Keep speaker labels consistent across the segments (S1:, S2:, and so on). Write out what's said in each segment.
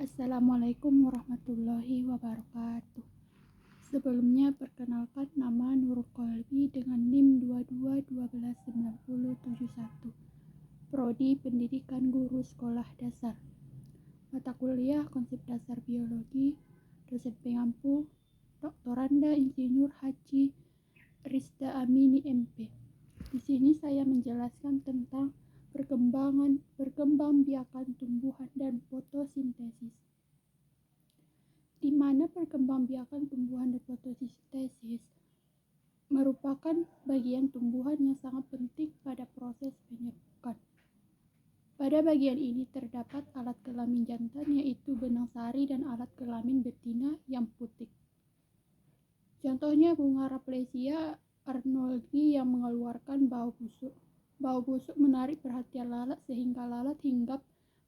S1: Assalamualaikum warahmatullahi wabarakatuh. Sebelumnya perkenalkan, nama Nurul Qalbi dengan NIM 22129071. Prodi Pendidikan Guru Sekolah Dasar. Mata kuliah Konsep Dasar Biologi. Dosen pengampu Doktoranda Insinyur Haji Rizda Amini MP. Di sini saya menjelaskan tentang perkembangbiakan tumbuhan dan fotosintesis. Di mana perkembangbiakan tumbuhan dan fotosintesis merupakan bagian tumbuhan yang sangat penting pada proses penyerbukan. Pada bagian ini terdapat alat kelamin jantan yaitu benang sari dan alat kelamin betina yang putih. Contohnya bunga Rafflesia arnoldii yang mengeluarkan bau busuk. Bau busuk menarik perhatian lalat sehingga lalat hinggap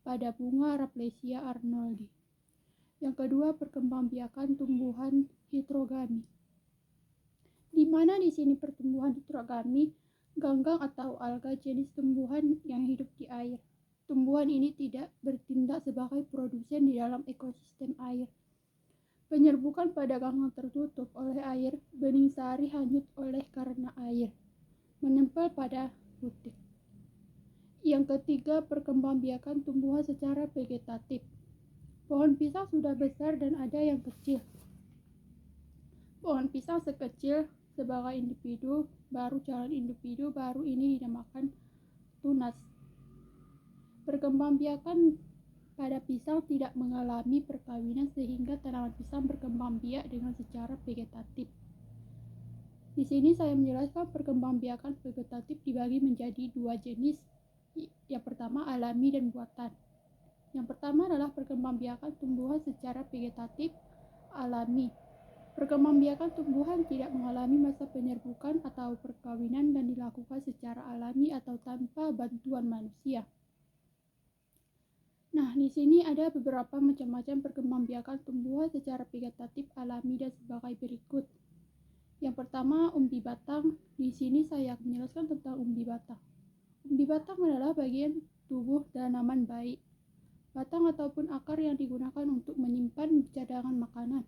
S1: pada bunga Rafflesia arnoldii. Yang kedua, perkembangbiakan tumbuhan heterogami. Di mana di sini pertumbuhan heterogami, ganggang atau alga jenis tumbuhan yang hidup di air. Tumbuhan ini tidak bertindak sebagai produsen di dalam ekosistem air. Penyerbukan pada ganggang tertutup oleh air, bening sari hanyut oleh karena air, menempel pada putik. Yang ketiga, perkembangbiakan tumbuhan secara vegetatif. Pohon pisang sudah besar dan ada yang kecil. Pohon pisang sekecil sebagai individu, baru calon individu baru ini dinamakan tunas. Perkembangbiakan pada pisang tidak mengalami perkawinan sehingga tanaman pisang berkembang biak dengan secara vegetatif. Di sini saya menjelaskan perkembangbiakan vegetatif dibagi menjadi dua jenis. Yang pertama alami dan buatan. Yang pertama adalah perkembangbiakan tumbuhan secara vegetatif alami. Perkembangbiakan tumbuhan tidak mengalami masa penyerbukan atau perkawinan dan dilakukan secara alami atau tanpa bantuan manusia. Nah, di sini ada beberapa macam-macam perkembangbiakan tumbuhan secara vegetatif alami dan sebagai berikut. Yang pertama, umbi batang. Di sini saya akan menjelaskan tentang umbi batang. Umbi batang adalah bagian tubuh tanaman baik. Batang ataupun akar yang digunakan untuk menyimpan cadangan makanan.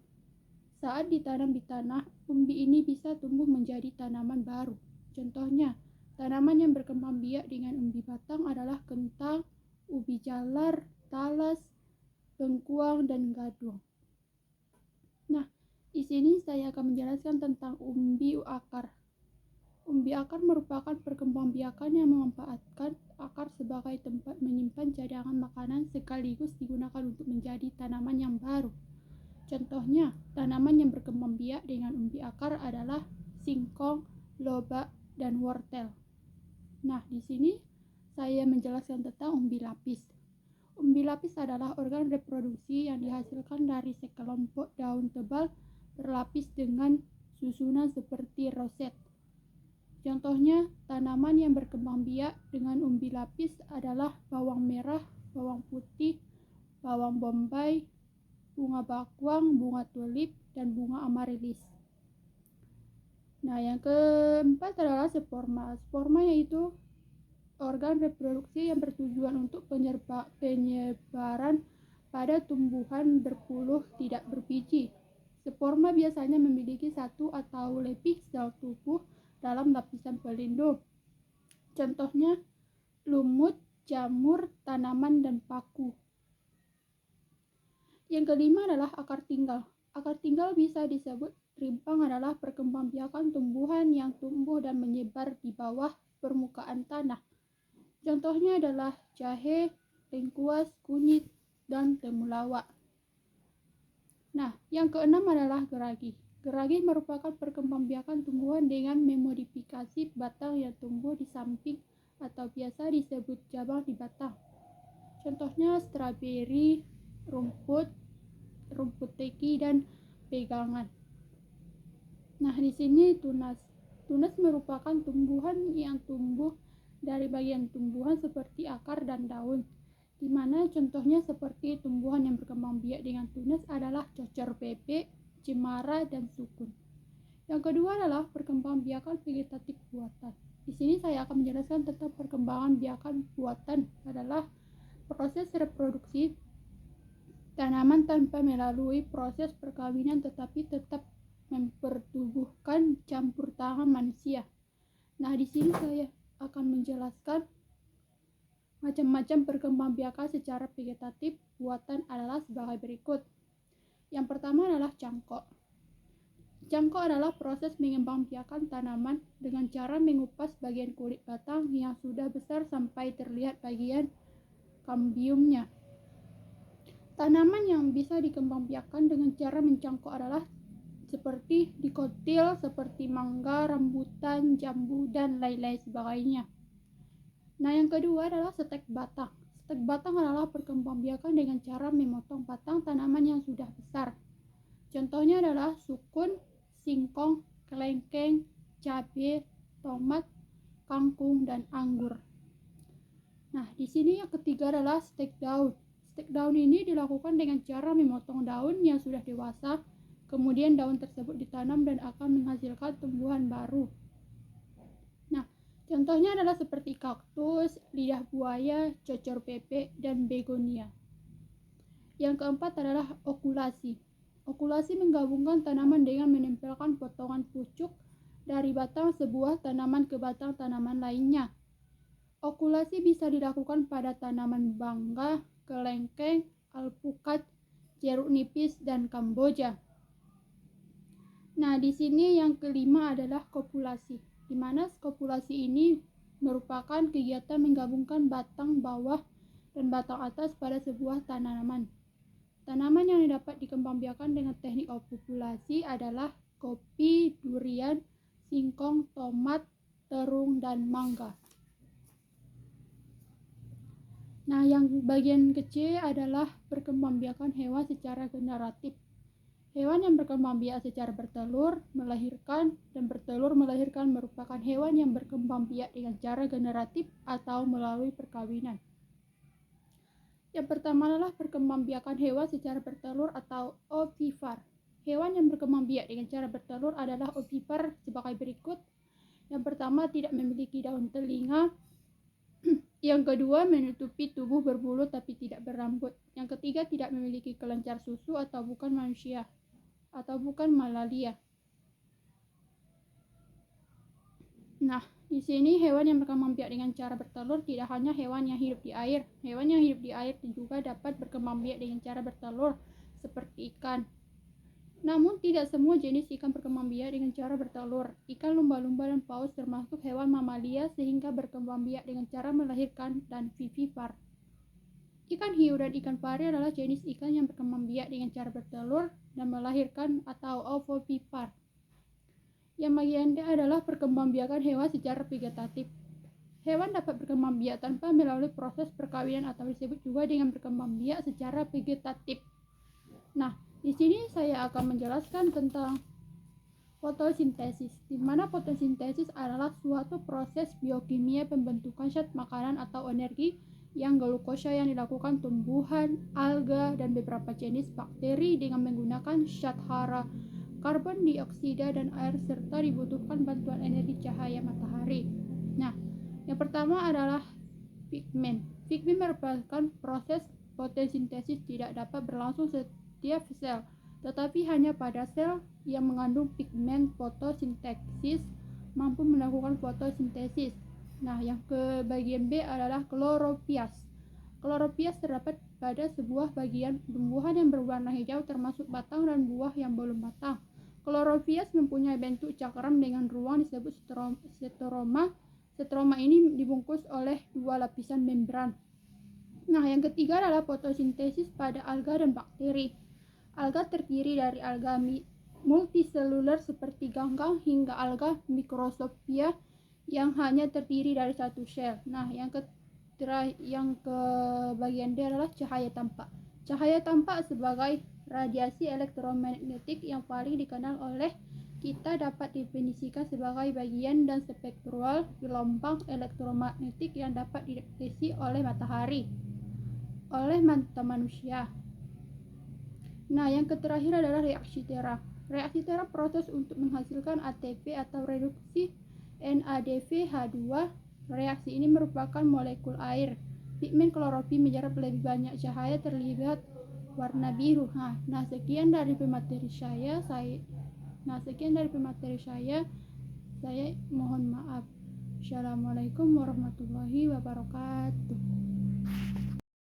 S1: Saat ditanam di tanah, umbi ini bisa tumbuh menjadi tanaman baru. Contohnya, tanaman yang berkembang biak dengan umbi batang adalah kentang, ubi jalar, talas, bengkuang, dan gadung. Nah, di sini saya akan menjelaskan tentang umbi akar. Umbi akar merupakan perkembangbiakan yang memanfaatkan akar sebagai tempat menyimpan cadangan makanan sekaligus digunakan untuk menjadi tanaman yang baru. Contohnya, tanaman yang berkembang biak dengan umbi akar adalah singkong, lobak, dan wortel. Nah, di sini saya menjelaskan tentang umbi lapis. Umbi lapis adalah organ reproduksi yang dihasilkan dari sekelompok daun tebal berlapis dengan susunan seperti roset. Contohnya, tanaman yang berkembang biak dengan umbi lapis adalah bawang merah, bawang putih, bawang bombay, bunga bawang, bunga tulip, dan bunga amarilis. Nah, yang keempat adalah sporma. Sporma yaitu organ reproduksi yang bertujuan untuk penyebaran pada tumbuhan berpuluh tidak berbiji. Sporma biasanya memiliki satu atau lebih sel tubuh dalam lapisan pelindung. Contohnya lumut, jamur, tanaman, dan paku. Yang kelima adalah akar tinggal. Akar tinggal bisa disebut rimpang adalah perkembangbiakan tumbuhan yang tumbuh dan menyebar di bawah permukaan tanah. Contohnya adalah jahe, lengkuas, kunyit, dan temulawak. Nah, yang keenam adalah geragi. Geragi merupakan perkembangbiakan tumbuhan dengan memodifikasi batang yang tumbuh di samping atau biasa disebut cabang di batang. Contohnya stroberi, rumput teki, dan pegangan. Nah, di sini tunas. Tunas merupakan tumbuhan yang tumbuh dari bagian tumbuhan seperti akar dan daun. Di mana contohnya seperti tumbuhan yang berkembang biak dengan tunas adalah cocor bebek, cemara, dan sukun. Yang kedua adalah perkembangbiakan vegetatif buatan. Di sini saya akan menjelaskan tentang perkembangan biakan buatan adalah proses reproduksi Tanaman tanpa melalui proses perkawinan tetapi tetap mempertumbuhkan campur tangan manusia. Nah, di sini saya akan menjelaskan macam-macam perkembangbiakan secara vegetatif buatan adalah sebagai berikut. Yang pertama adalah cangkok. Cangkok adalah proses mengembangbiakan tanaman dengan cara mengupas bagian kulit batang yang sudah besar sampai terlihat bagian kambiumnya. Tanaman yang bisa dikembangbiakan dengan cara mencangkok adalah seperti dikotil, seperti mangga, rambutan, jambu, dan lain-lain sebagainya. Nah, yang kedua adalah stek batang. Stek batang adalah perkembangbiakan dengan cara memotong batang tanaman yang sudah besar. Contohnya adalah sukun, singkong, kelengkeng, cabai, tomat, kangkung, dan anggur. Nah, di sini yang ketiga adalah stek daun. Stek daun ini dilakukan dengan cara memotong daun yang sudah dewasa, kemudian daun tersebut ditanam dan akan menghasilkan tumbuhan baru. Nah, contohnya adalah seperti kaktus, lidah buaya, cocor bebek, dan begonia. Yang keempat adalah okulasi. Okulasi menggabungkan tanaman dengan menempelkan potongan pucuk dari batang sebuah tanaman ke batang tanaman lainnya. Okulasi bisa dilakukan pada tanaman mangga, kelengkeng, alpukat, jeruk nipis, dan kamboja. Nah, di sini yang kelima adalah kopulasi, di mana kopulasi ini merupakan kegiatan menggabungkan batang bawah dan batang atas pada sebuah tanaman. Tanaman yang dapat dikembangbiakan dengan teknik kopulasi adalah kopi, durian, singkong, tomat, terung, dan mangga. Nah, yang bagian kecil adalah perkembangbiakan hewan secara generatif. Hewan yang berkembangbiak secara bertelur, melahirkan, dan bertelur melahirkan merupakan hewan yang berkembangbiak dengan cara generatif atau melalui perkawinan. Yang pertama adalah perkembangbiakan hewan secara bertelur atau ovipar. Hewan yang berkembangbiak dengan cara bertelur adalah ovipar sebagai berikut. Yang pertama, tidak memiliki daun telinga. Yang kedua, menutupi tubuh berbulu tapi tidak berambut. Yang ketiga, tidak memiliki kelenjar susu atau bukan manusia atau bukan malaria. Nah, di sini hewan yang berkembangbiak dengan cara bertelur tidak hanya hewan yang hidup di air. Hewan yang hidup di air juga dapat berkembangbiak dengan cara bertelur seperti ikan. Namun tidak semua jenis ikan berkembangbiak dengan cara bertelur. Ikan lumba-lumba dan paus termasuk hewan mamalia sehingga berkembangbiak dengan cara melahirkan dan vivipar. Ikan hiu dan ikan pari adalah jenis ikan yang berkembangbiak dengan cara bertelur dan melahirkan atau ovipar. Yang bagian D adalah perkembangbiakan hewan secara vegetatif. Hewan dapat berkembangbiak tanpa melalui proses perkawinan atau disebut juga dengan berkembangbiak secara vegetatif. Nah, di sini saya akan menjelaskan tentang fotosintesis, di mana fotosintesis adalah suatu proses biokimia pembentukan zat makanan atau energi yang glukosa yang dilakukan tumbuhan, alga, dan beberapa jenis bakteri dengan menggunakan zat hara, karbon dioksida, dan air serta dibutuhkan bantuan energi cahaya matahari. Nah, yang pertama adalah pigmen. Pigmen merupakan proses fotosintesis tidak dapat berlangsung setiap sel, tetapi hanya pada sel yang mengandung pigmen fotosintesis mampu melakukan fotosintesis. Nah, yang ke bagian B adalah kloropias. Kloropias terdapat pada sebuah bagian tumbuhan yang berwarna hijau termasuk batang dan buah yang belum matang. Kloropias mempunyai bentuk cakram dengan ruang disebut stroma. Stroma ini dibungkus oleh dua lapisan membran. Nah, yang ketiga adalah fotosintesis pada alga dan bakteri. Alga terdiri dari alga multiseluler seperti ganggang hingga alga microscopia yang hanya terdiri dari satu sel. Nah, yang ke bagian D adalah cahaya tampak. Cahaya tampak sebagai radiasi elektromagnetik yang paling dikenal oleh kita dapat definisikan sebagai bagian dan spektral gelombang elektromagnetik yang dapat dideteksi oleh matahari oleh mata manusia. Nah, yang terakhir adalah reaksi Tera. Reaksi Tera proses untuk menghasilkan ATP atau reduksi NADPH2. Reaksi ini merupakan molekul air. Pigmen klorofil menyerap lebih banyak cahaya terlihat warna biru. Nah, sekian dari pemateri saya. Saya mohon maaf. Assalamualaikum warahmatullahi wabarakatuh.